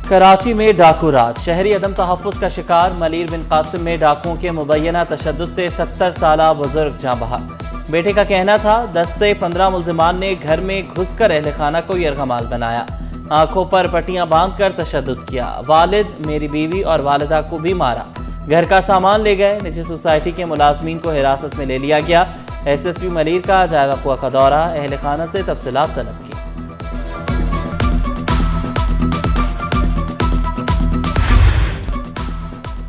کراچی میں ڈاکو رات، شہری عدم تحفظ کا شکار، ملیر بن قاسم میں ڈاکوؤں کے مبینہ تشدد سے 70 سالہ بزرگ جاں بحق۔ بیٹے کا کہنا تھا 10 سے 15 ملزمان نے گھر میں گھس کر اہل خانہ کو یرغمال بنایا، آنکھوں پر پٹیاں باندھ کر تشدد کیا، والد، میری بیوی اور والدہ کو بھی مارا، گھر کا سامان لے گئے، نجی سوسائٹی کے ملازمین کو حراست میں لے لیا گیا۔ ایس ایس پی ملیر کا جائے وقوع کا دورہ، اہل خانہ سے تفصیلات طلب کی۔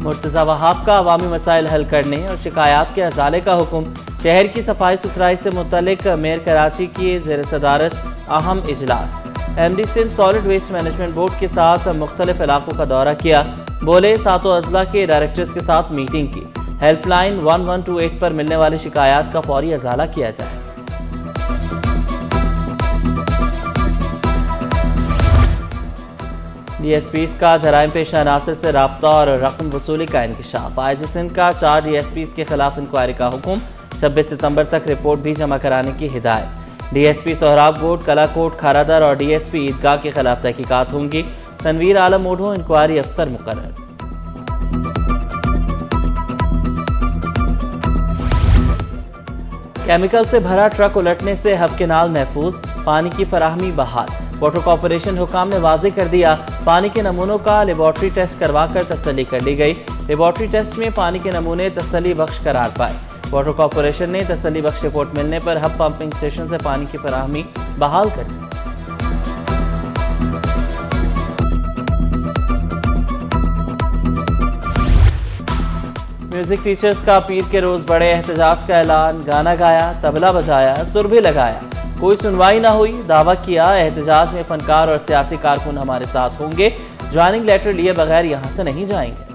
مرتضی وہاب کا عوامی مسائل حل کرنے اور شکایات کے ازالے کا حکم، شہر کی صفائی ستھرائی سے متعلق میئر کراچی کی زیر صدارت اہم اجلاس، M D Sindh solid waste management board کے ساتھ مختلف علاقوں کا دورہ کیا، بولے ساتوں اضلاع کے ڈائریکٹرز کے ساتھ میٹنگ کی، ہیلپ لائن 1128 پر ملنے والی شکایات کا فوری ازالہ کیا جائے۔ ڈی ایس پیز کا جرائم پیشہ عناصر سے رابطہ اور رقم وصولی کا انکشاف، آئی جی سندھ کا 4 ڈی ایس پیز کے خلاف انکوائری کا حکم، 26 ستمبر تک رپورٹ بھی جمع کرانے کی ہدایت۔ ڈی ایس پی سہراب گوٹ، کلا کوٹ، کھارادر اور ڈی ایس پی عیدگاہ کے خلاف تحقیقات ہوں گی، تنویر عالم اوڈھو انکوائری افسر مقرر۔ کیمیکل سے بھرا ٹرک الٹنے سے ہب کینال محفوظ، پانی کی فراہمی بحال، واٹر کارپوریشن حکام نے واضح کر دیا، پانی کے نمونوں کا لیبارٹری ٹیسٹ کروا کر تسلی کر لی گئی، لیبارٹری ٹیسٹ میں پانی کے نمونے تسلی بخش قرار پائے، واٹر کارپوریشن نے تسلی بخش رپورٹ ملنے پر ہب پمپنگ اسٹیشن سے پانی کی فراہمی بحال کر دی۔ میوزک ٹیچرز کا پیر کے روز بڑے احتجاج کا اعلان، گانا گایا، طبلہ بجایا، سر بھی لگایا، کوئی سنوائی نہ ہوئی، دعویٰ کیا احتجاج میں فنکار اور سیاسی کارکن ہمارے ساتھ ہوں گے، جوائننگ لیٹر لیے بغیر یہاں سے نہیں جائیں گے۔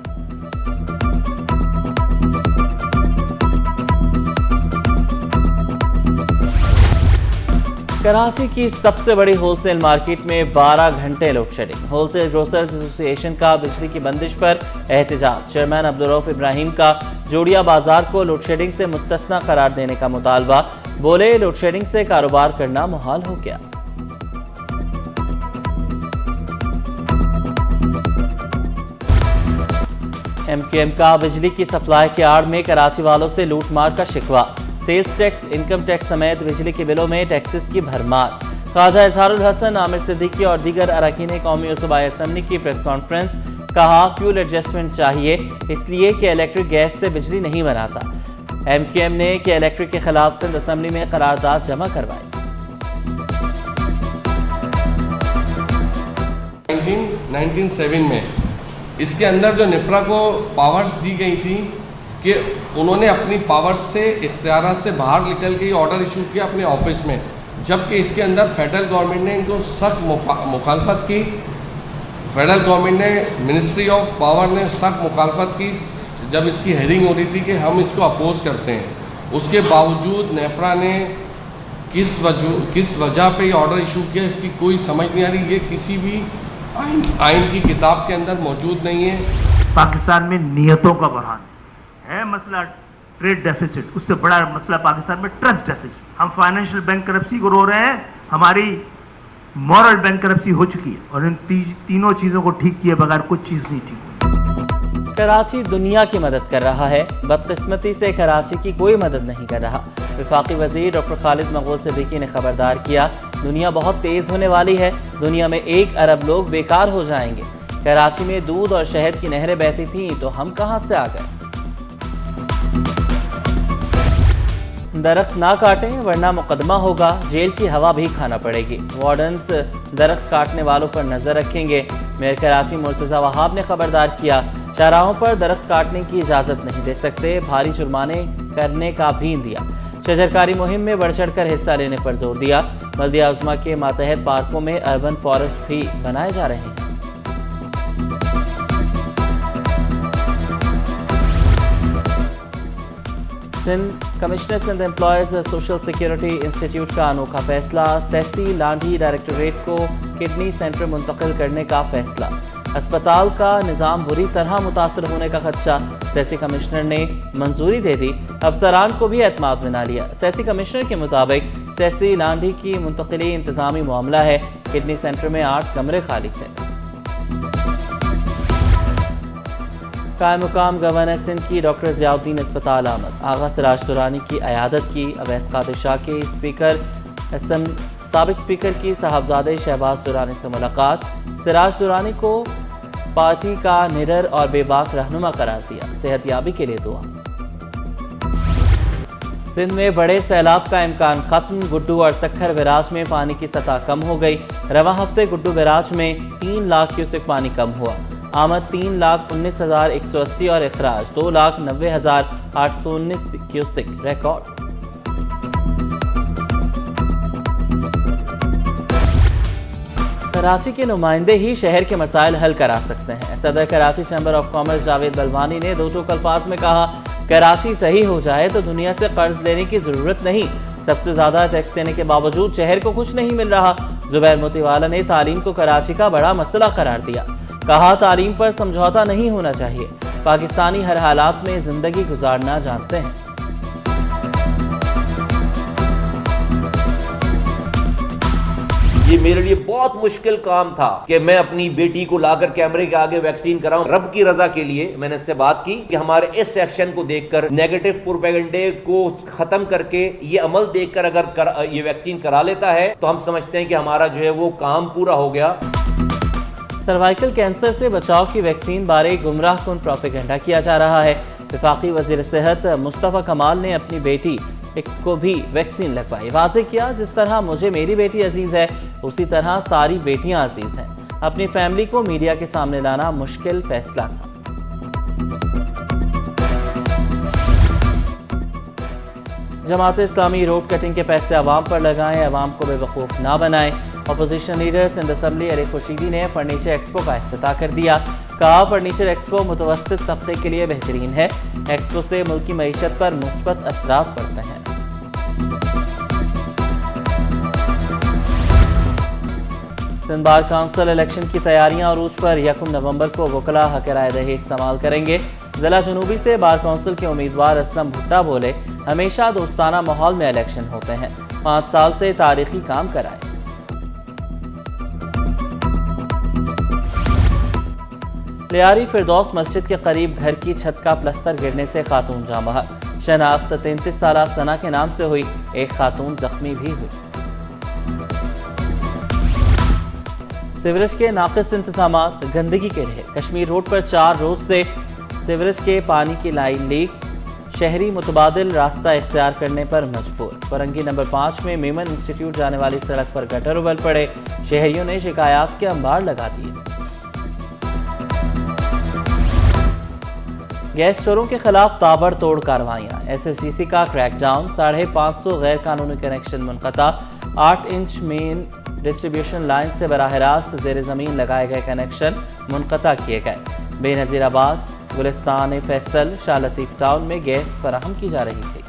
کراچی کی سب سے بڑی ہول سیل مارکیٹ میں 12 گھنٹے load shedding, wholesale grocers association کا بجلی کی بندش پر احتجاج، چیئرمین عبدالرؤف ابراہیم کا جوڑیا بازار کو لوڈ شیڈنگ سے مستثنی قرار دینے کا مطالبہ، بولے لوڈ شیڈنگ سے کاروبار کرنا محال ہو گیا۔ ایم کیو ایم کا بجلی کی سپلائی کے آڑ میں کراچی والوں سے لوٹ مار کا شکوہ، سیلز ٹیکس، انکم ٹیکس سمیت بجلی کے بلوں میں ٹیکسز کی بھرمار، خواجہ اظہار الحسن، عامر صدیقی اور دیگر اراکین قومی و صوبائی اسمبلی کی پریس کانفرنس، کہا فیول ایڈجسٹمنٹ چاہیے اس لیے کہ الیکٹرک گیس سے بجلی نہیں بناتا، ایم کیو ایم نے کہ الیکٹرک کے خلاف سندھ اسمبلی میں قرارداد جمع کروائی۔ 1997 میں اس کے اندر جو نیپرا کو پاورز دی گئی تھی کہ انہوں نے اپنی پاورز سے اختیارات سے باہر نکل کے آرڈر ایشو کیا اپنے آفس میں، جبکہ اس کے اندر فیڈرل گورنمنٹ نے ان کو سخت مخالفت کی، فیڈرل گورنمنٹ نے منسٹری آف پاور نے سخت مخالفت کی جب اس کی ہیئرنگ ہو رہی تھی کہ ہم اس کو اپوز کرتے ہیں، اس کے باوجود نیپرا نے کس وجہ پہ یہ آرڈر ایشو کیا اس کی کوئی سمجھ نہیں آ رہی، یہ کسی بھی آئین کی کتاب کے اندر موجود نہیں ہے۔ پاکستان میں نیتوں کا بحران ہے مسئلہ ٹریڈ ڈیفیسٹ، اس سے بڑا مسئلہ پاکستان میں ٹرسٹ ڈیفیسٹ، ہم فائنینشیل بینک کرپسی کو رو رہے ہیں، ہماری مورل بینک کرپسی ہو چکی ہے، اور ان تینوں چیزوں کو ٹھیک کیے بغیر کچھ چیز نہیں ٹھیک ہوئی۔ کراچی دنیا کی مدد کر رہا ہے، بدقسمتی سے کراچی کی کوئی مدد نہیں کر رہا، وفاقی وزیر ڈاکٹر خالد مغول صدیقی نے خبردار کیا، دنیا بہت تیز ہونے والی ہے، دنیا میں 1 ارب لوگ بیکار ہو جائیں گے، کراچی میں دودھ اور شہد کی نہریں بہتی تھیں تو ہم کہاں سے آ گئے۔ درخت نہ کاٹیں ورنہ مقدمہ ہوگا، جیل کی ہوا بھی کھانا پڑے گی، وارڈنز درخت کاٹنے والوں پر نظر رکھیں گے، میئر کراچی مرتضی وہاب نے خبردار کیا، شاہراہوں پر درخت کاٹنے کی اجازت نہیں دے سکتے، بھاری جرمانے کرنے کا بھی دیا، شجرکاری مہم میں بڑھ چڑھ کر حصہ لینے پر زور دیا، بلدیہ عظمیٰ کے ماتحت پارکوں میں اربن فارسٹ بھی بنائے جا رہے ہیں۔ Commissioner Sindh employees social security institute کا انوکھا فیصلہ، سیسی لانڈھی ڈائریکٹوریٹ کو کڈنی سینٹر منتقل کرنے کا فیصلہ، اسپتال کا نظام بری طرح متاثر ہونے کا خدشہ، سیسی کمشنر نے منظوری دے دی، افسران کو بھی اعتماد میں نہ لیا، سیسی کمشنر کے مطابق سیسی لانڈھی کی منتقلی انتظامی معاملہ ہے، کڈنی سینٹر میں 8 کمرے خالی تھے۔ قائم مقام گورنر سندھ کی ڈاکٹر ضیاء الدین اسپتال آمد. آغا سراج درانی کی عیادت کی. اویس قادر شاہ کے سابق اسپیکر کی صاحبزادے شہباز درانی سے ملاقات. سراج درانی کو پارٹی کا نڈر اور بے باک رہنما قرار دیا. صحت یابی کے لیے دعا. سندھ میں بڑے سیلاب کا امکان ختم. گڈو اور سکھر بیراج میں پانی کی سطح کم ہو گئی. رواں ہفتے گڈو بیراج میں 3 لاکھ کیوسک پانی کم ہوا. آمد 3,19,180 اور اخراج 2,90,819 کیوسک ریکارڈ. کراچی کے نمائندے ہی شہر کے مسائل حل کرا سکتے ہیں. صدر Karachi chamber of commerce Javed Bilwani نے دو ٹوک الفاظ میں کہا کراچی صحیح ہو جائے تو دنیا سے قرض لینے کی ضرورت نہیں. سب سے زیادہ ٹیکس دینے کے باوجود شہر کو کچھ نہیں مل رہا. زبیر موتی والا نے تعلیم کو کراچی کا بڑا مسئلہ قرار دیا. کہا تعلیم پر سمجھوتا نہیں ہونا چاہیے. پاکستانی ہر حالات میں زندگی گزارنا جانتے ہیں. یہ میرے لیے بہت مشکل کام تھا کہ میں اپنی بیٹی کو لا کر کیمرے کے آگے ویکسین کراؤں. رب کی رضا کے لیے میں نے اس سے بات کی کہ ہمارے اس ایکشن کو دیکھ کر نیگیٹو پروپیگنڈے کو ختم کر کے یہ عمل دیکھ کر اگر یہ ویکسین کرا لیتا ہے تو ہم سمجھتے ہیں کہ ہمارا جو ہے وہ کام پورا ہو گیا. سروائیکل کینسر سے بچاؤ کی ویکسین بارے گمراہ کن پروپیگنڈا کیا جا رہا ہے. وفاقی وزیر صحت مصطفیٰ کمال نے اپنی بیٹی کو بھی ویکسین لگوائی. واضح کیا جس طرح مجھے میری بیٹی عزیز ہے اسی طرح ساری بیٹیاں عزیز ہیں. اپنی فیملی کو میڈیا کے سامنے لانا مشکل فیصلہ تھا. جماعت اسلامی روڈ کٹنگ کے پیسے عوام پر لگائیں, عوام کو بے وقوف نہ بنائیں. اپوزیشن لیڈر سندھ اسمبلی علی خورشیدی نے فرنیچر ایکسپو کا افتتاح کر دیا. کہا فرنیچر ایکسپو متوسط طبقے کے لیے بہترین ہے. ایکسپو سے ملک کی معیشت پر مثبت اثرات پڑتے ہیں. سندھ بار کونسل الیکشن کی تیاریاں عروج پر. 1 نومبر کو وکلاء حق رائے دہی استعمال کریں گے. ضلع جنوبی سے بار کونسل کے امیدوار اسلم بھٹا بولے ہمیشہ دوستانہ ماحول میں الیکشن ہوتے ہیں. 5 سال سے تاریخی کام کرائے. لیاری فردوس مسجد کے قریب گھر کی چھت کا پلستر گرنے سے خاتون جاں بحق. شناخت 33 سالہ ثنا کے نام سے ہوئی. ایک خاتون زخمی بھی ہوئی. سیوریج کے ناقص انتظامات, گندگی کے ڈھیر. کشمیر روڈ پر 4 روز سے سیوریج کے پانی کی لائن لیک. شہری متبادل راستہ اختیار کرنے پر مجبور. فرنگی نمبر 5 میں میمن انسٹیٹیوٹ جانے والی سڑک پر گٹر ابل پڑے. شہریوں نے شکایات کے انبار لگا دیے. گیس چوروں کے خلاف تابڑ توڑ کارروائیاں. ایس ایس ڈی سی کا کریک ڈاؤن. 550 غیر قانونی کنیکشن منقطع. 8 انچ مین ڈسٹریبیوشن لائن سے براہ راست زیر زمین لگائے گئے کنیکشن منقطع کیے گئے. بے نظیر آباد, گلستان فیصل, شاہ لطیف ٹاؤن میں گیس فراہم کی جا رہی تھی.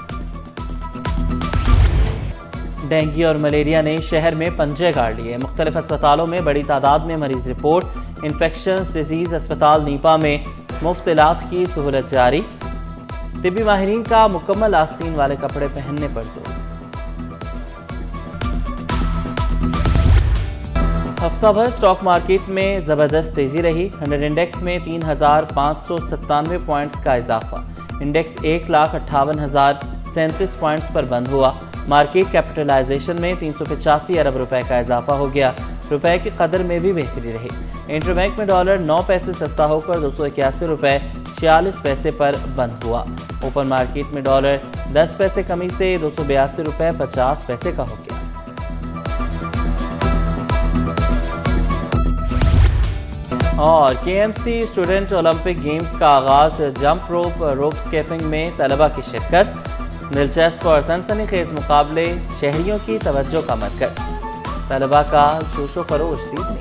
ڈینگی اور ملیریا نے شہر میں پنجے گاڑ لیے. مختلف اسپتالوں میں بڑی تعداد میں مریض رپورٹ. انفیکشنز ڈیزیز اسپتال نیپا میں مفت علاج کی سہولت جاری. طبی ماہرین کا مکمل آستین والے کپڑے پہننے پر زور. ہفتہ بھر سٹاک مارکیٹ میں زبردست تیزی رہی. 100 انڈیکس میں 3,597 پوائنٹس کا اضافہ. انڈیکس 1,58,037 پوائنٹس پر بند ہوا. مارکیٹ کیپٹلائزیشن میں 385 ارب روپے کا اضافہ ہو گیا. روپے کی قدر میں بھی بہتری رہی. انٹر بینک میں ڈالر 9 پیسے سستا ہو کر 281 روپے 46 پیسے پر بند ہوا. اوپن مارکیٹ میں ڈالر 10 پیسے کمی سے 282 روپے 50 پیسے کا ہو گیا. اور K M C student Olympic games کا آغاز. جمپ روپ سکیپنگ میں طلبہ کی شرکت. دلچسپ اور سنسنی خیز مقابلے شہریوں کی توجہ کا مرکز. طلبہ کا جوش و خروش دیکھنے.